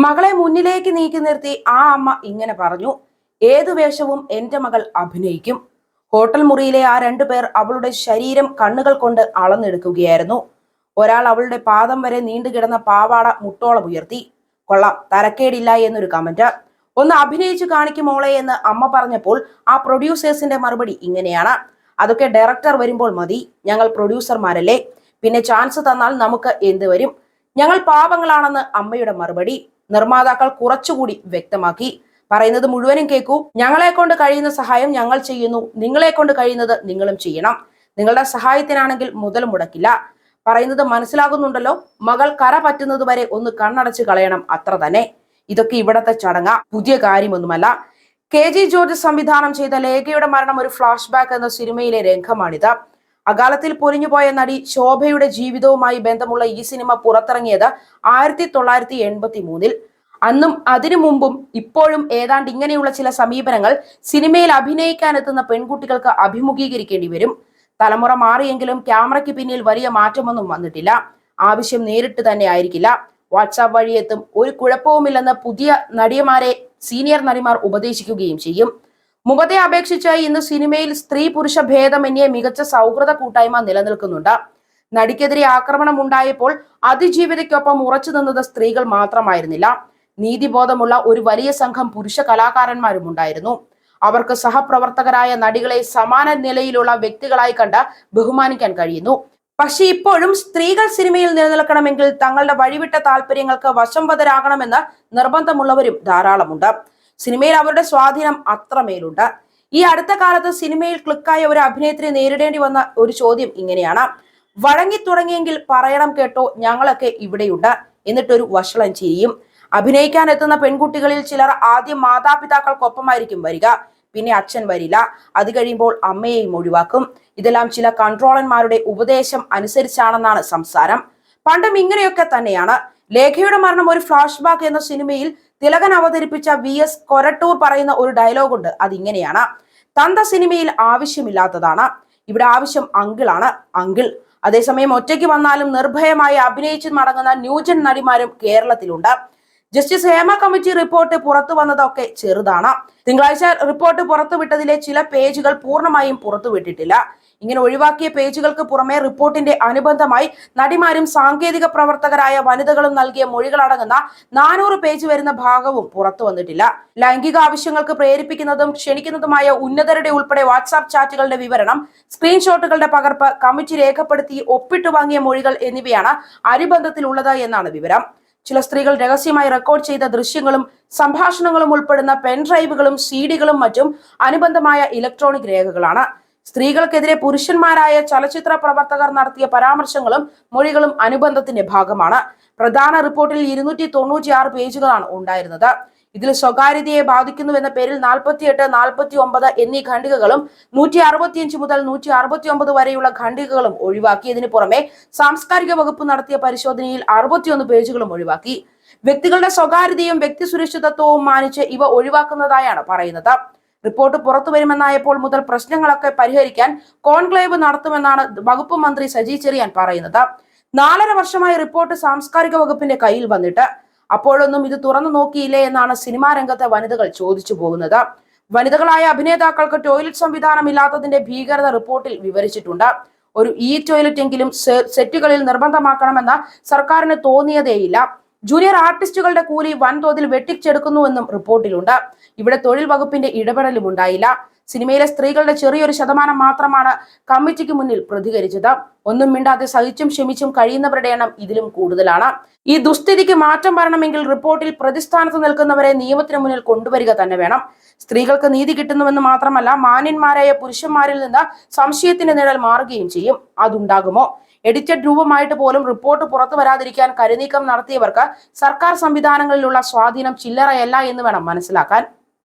മകളെ മുന്നിലേക്ക് നീക്കി നിർത്തി ആ അമ്മ ഇങ്ങനെ പറഞ്ഞു, ഏതു വേഷവും എന്റെ മകൾ അഭിനയിക്കും. ഹോട്ടൽ മുറിയിലെ ആ രണ്ടുപേർ അവളുടെ ശരീരം കണ്ണുകൾ കൊണ്ട് അളന്നെടുക്കുകയായിരുന്നു. ഒരാൾ അവളുടെ പാദം വരെ നീണ്ടുകിടന്ന പാവാട മുട്ടോളം ഉയർത്തി. കൊള്ളാം, തരക്കേടില്ല എന്നൊരു കമന്റ്. ഒന്ന് അഭിനയിച്ചു കാണിക്കുമോളെ എന്ന് അമ്മ പറഞ്ഞപ്പോൾ ആ പ്രൊഡ്യൂസേഴ്സിന്റെ മറുപടി ഇങ്ങനെയാണ്: അതൊക്കെ ഡയറക്ടർ വരുമ്പോൾ മതി, ഞങ്ങൾ പ്രൊഡ്യൂസർമാരല്ലേ, പിന്നെ ചാൻസ് തന്നാൽ നമുക്ക് എന്ത് വരും, ഞങ്ങൾ പാവങ്ങളാണെന്ന് അമ്മയുടെ മറുപടി. നിർമ്മാതാക്കൾ കുറച്ചുകൂടി വ്യക്തമാക്കി. പറയുന്നത് മുഴുവനും കേൾക്കൂ. ഞങ്ങളെ കൊണ്ട് കഴിയുന്ന സഹായം ഞങ്ങൾ ചെയ്യുന്നു, നിങ്ങളെ കൊണ്ട് കഴിയുന്നത് നിങ്ങളും ചെയ്യണം. നിങ്ങളുടെ സഹായത്തിനാണെങ്കിൽ മുതൽ മുടക്കില്ല. പറയുന്നത് മനസ്സിലാകുന്നുണ്ടല്ലോ. മകൾ കര പറ്റുന്നത് വരെ ഒന്ന് കണ്ണടച്ച് കളയണം, അത്ര തന്നെ. ഇതൊക്കെ ഇവിടത്തെ ചടങ്ങ, പുതിയ കാര്യമൊന്നുമല്ല. KG ജോർജ് സംവിധാനം ചെയ്ത ലേഖയുടെ മരണം ഒരു ഫ്ലാഷ് ബാക്ക് എന്ന സിനിമയിലെ രംഗമാണിത്. അകാലത്തിൽ പൊലിഞ്ഞുപോയ നടി ശോഭയുടെ ജീവിതവുമായി ബന്ധമുള്ള ഈ സിനിമ പുറത്തിറങ്ങിയത് 1983-ൽ. അന്നും അതിനു മുമ്പും ഇപ്പോഴും ഏതാണ്ട് ഇങ്ങനെയുള്ള ചില സമീപനങ്ങൾ സിനിമയിൽ അഭിനയിക്കാൻ എത്തുന്ന പെൺകുട്ടികൾക്ക് അഭിമുഖീകരിക്കേണ്ടി വരും. തലമുറ മാറിയെങ്കിലും ക്യാമറയ്ക്ക് പിന്നിൽ വലിയ മാറ്റമൊന്നും വന്നിട്ടില്ല. ആവശ്യം നേരിട്ട് തന്നെ ആയിരിക്കില്ല, വാട്സാപ്പ് വഴി എത്തും. ഒരു കുഴപ്പവുമില്ലെന്ന് പുതിയ നടിമാരെ സീനിയർ നടിമാർ ഉപദേശിക്കുകയും ചെയ്യും. മുമ്പത്തെ അപേക്ഷിച്ച് ഇന്ന് സിനിമയിൽ സ്ത്രീ പുരുഷ ഭേദമന്യേ മികച്ച സൗഹൃദ കൂട്ടായ്മ നിലനിൽക്കുന്നുണ്ട്. നടിക്കെതിരെ ആക്രമണം ഉണ്ടായപ്പോൾ അതിജീവിതയ്ക്കൊപ്പം ഉറച്ചു നിന്നത് സ്ത്രീകൾ മാത്രമായിരുന്നില്ല. നീതിബോധമുള്ള ഒരു വലിയ സംഘം പുരുഷ കലാകാരന്മാരും ഉണ്ടായിരുന്നു. അവർക്ക് സഹപ്രവർത്തകരായ നടികളെ സമാന നിലയിലുള്ള വ്യക്തികളായി കണ്ട് ബഹുമാനിക്കാൻ കഴിയുന്നു. പക്ഷെ ഇപ്പോഴും സ്ത്രീകൾ സിനിമയിൽ നിലനിൽക്കണമെങ്കിൽ തങ്ങളുടെ വഴിവിട്ട താല്പര്യങ്ങൾക്ക് വശംവദരാകണമെന്ന് നിർബന്ധമുള്ളവരും ധാരാളമുണ്ട്. സിനിമയിൽ അവരുടെ സ്വാധീനം അത്രമേലുണ്ട്. ഈ അടുത്ത കാലത്ത് സിനിമയിൽ ക്ലിക്കായ ഒരു അഭിനേത്രി നേരിടേണ്ടി വന്ന ഒരു ചോദ്യം ഇങ്ങനെയാണ്: വഴങ്ങി തുടങ്ങിയെങ്കിൽ പറയണം കേട്ടോ, ഞങ്ങളൊക്കെ ഇവിടെയുണ്ട്. എന്നിട്ടൊരു വഷളൻ ചിരിയും. അഭിനയിക്കാൻ എത്തുന്ന പെൺകുട്ടികളിൽ ചിലർ ആദ്യം മാതാപിതാക്കൾക്കൊപ്പമായിരിക്കും വരിക, പിന്നെ അച്ഛൻ വരില്ല, അത് കഴിയുമ്പോൾ അമ്മയെയും ഒഴിവാക്കും. ഇതെല്ലാം ചില കൺട്രോളന്മാരുടെ ഉപദേശം അനുസരിച്ചാണെന്നാണ് സംസാരം. പണ്ടും ഇങ്ങനെയൊക്കെ തന്നെയാണ്. ലേഖയുടെ മരണം ഒരു ഫ്ലാഷ് ബാക്ക് എന്ന സിനിമയിൽ തിലകൻ അവതരിപ്പിച്ച VS കൊരട്ടൂർ പറയുന്ന ഒരു ഡയലോഗുണ്ട്. അതിങ്ങനെയാണ്: തന്ത സിനിമയിൽ ആവശ്യമില്ലാത്തതാണ്, ഇവിടെ ആവശ്യം അങ്കിളാണ്, അങ്കിൾ. അതേസമയം ഒറ്റയ്ക്ക് വന്നാലും നിർഭയമായി അഭിനയിച്ച് മടങ്ങുന്ന ന്യൂജൻ നടിമാരും കേരളത്തിലുണ്ട്. ജസ്റ്റിസ് ഹേമ കമ്മിറ്റി റിപ്പോർട്ട് പുറത്തു വന്നതൊക്കെ ചെറുതാണ്. തിങ്കളാഴ്ച റിപ്പോർട്ട് പുറത്തുവിട്ടതിലെ ചില പേജുകൾ പൂർണ്ണമായും പുറത്തുവിട്ടിട്ടില്ല. ഇങ്ങനെ ഒഴിവാക്കിയ പേജുകൾക്ക് പുറമെ റിപ്പോർട്ടിന്റെ അനുബന്ധമായി നടിമാരും സാങ്കേതിക പ്രവർത്തകരായ വനിതകളും നൽകിയ മൊഴികളടങ്ങുന്ന 400 പേജ് വരുന്ന ഭാഗവും പുറത്തു വന്നിട്ടില്ല. ലൈംഗിക ആവശ്യങ്ങൾക്ക് പ്രേരിപ്പിക്കുന്നതും ക്ഷണിക്കുന്നതുമായ ഉന്നതരുടെ ഉൾപ്പെടെ വാട്സാപ്പ് ചാറ്റുകളുടെ വിവരണം, സ്ക്രീൻഷോട്ടുകളുടെ പകർപ്പ്, കമ്മിറ്റി രേഖപ്പെടുത്തി ഒപ്പിട്ടു വാങ്ങിയ മൊഴികൾ എന്നിവയാണ് അനുബന്ധത്തിലുള്ളത് എന്നാണ് വിവരം. ചില സ്ത്രീകൾ രഹസ്യമായി റെക്കോർഡ് ചെയ്ത ദൃശ്യങ്ങളും സംഭാഷണങ്ങളും ഉൾപ്പെടുന്ന പെൻഡ്രൈവുകളും CD-കളും മറ്റും അനുബന്ധമായ ഇലക്ട്രോണിക് രേഖകളാണ്. സ്ത്രീകൾക്കെതിരെ പുരുഷന്മാരായ ചലച്ചിത്ര പ്രവർത്തകർ നടത്തിയ പരാമർശങ്ങളും മൊഴികളും അനുബന്ധത്തിന്റെ ഭാഗമാണ്. പ്രധാന റിപ്പോർട്ടിൽ 296 പേജുകളാണ് ഉണ്ടായിരുന്നത്. ഇതിൽ സ്വകാര്യതയെ ബാധിക്കുന്നുവെന്ന പേരിൽ 48, 49 എന്നീ ഖണ്ഡികകളും 165 മുതൽ 169 വരെയുള്ള ഖണ്ഡികകളും ഒഴിവാക്കിയതിനു പുറമെ സാംസ്കാരിക വകുപ്പ് നടത്തിയ പരിശോധനയിൽ 61 പേജുകളും ഒഴിവാക്കി. വ്യക്തികളുടെ സ്വകാര്യതയും വ്യക്തി സുരക്ഷിതത്വവും മാനിച്ച് ഇവ ഒഴിവാക്കുന്നതായാണ് പറയുന്നത്. റിപ്പോർട്ട് പുറത്തു വരുമെന്നായപ്പോൾ മുതൽ പ്രശ്നങ്ങളൊക്കെ പരിഹരിക്കാൻ കോൺക്ലേവ് നടത്തുമെന്നാണ് വകുപ്പ് മന്ത്രി സജി ചെറിയാൻ പറയുന്നത്. 4.5 വർഷമായി റിപ്പോർട്ട് സാംസ്കാരിക വകുപ്പിന്റെ കയ്യിൽ വന്നിട്ട് അപ്പോഴൊന്നും ഇത് തുറന്നു നോക്കിയില്ലേ എന്നാണ് സിനിമാ രംഗത്തെ വനിതകൾ ചോദിച്ചു പോകുന്നത്. വനിതകളായ അഭിനേതാക്കൾക്ക് ടോയ്ലറ്റ് സംവിധാനം ഇല്ലാത്തതിന്റെ ഭീകരത റിപ്പോർട്ടിൽ വിവരിച്ചിട്ടുണ്ട്. ഒരു ടോയ്ലറ്റ് എങ്കിലും സെറ്റുകളിൽ നിർബന്ധമാക്കണമെന്ന് സർക്കാരിന് തോന്നിയതേയില്ല. ജൂനിയർ ആർട്ടിസ്റ്റുകളുടെ കൂലി വൻതോതിൽ വെട്ടിച്ചെടുക്കുന്നുവെന്നും റിപ്പോർട്ടിലുണ്ട്. ഇവിടെ തൊഴിൽ വകുപ്പിന്റെ ഇടപെടലും ഉണ്ടായില്ല. സിനിമയിലെ സ്ത്രീകളുടെ ചെറിയൊരു ശതമാനം മാത്രമാണ് കമ്മിറ്റിക്ക് മുന്നിൽ പ്രതികരിച്ചത്. ഒന്നും മിണ്ടാതെ സഹിച്ചും ക്ഷമിച്ചും കഴിയുന്നവരുടെ എണ്ണം ഇതിലും കൂടുതലാണ്. ഈ ദുസ്ഥിതിക്ക് മാറ്റം വരണമെങ്കിൽ റിപ്പോർട്ടിൽ പ്രതിസ്ഥാനത്ത് നിൽക്കുന്നവരെ നിയമത്തിന് മുന്നിൽ കൊണ്ടുവരിക തന്നെ വേണം. സ്ത്രീകൾക്ക് നീതി കിട്ടുന്നുവെന്ന് മാത്രമല്ല, മാന്യന്മാരായ പുരുഷന്മാരിൽ നിന്ന് സംശയത്തിന്റെ നിഴൽ മാറുകയും ചെയ്യും. അതുണ്ടാകുമോ? എഡിറ്റഡ് രൂപമായിട്ട് പോലും റിപ്പോർട്ട് പുറത്തു വരാതിരിക്കാൻ കരുനീക്കം നടത്തിയവർക്ക് സർക്കാർ സംവിധാനങ്ങളിലുള്ള സ്വാധീനം ചില്ലറയല്ല എന്ന് വേണം മനസ്സിലാക്കാൻ.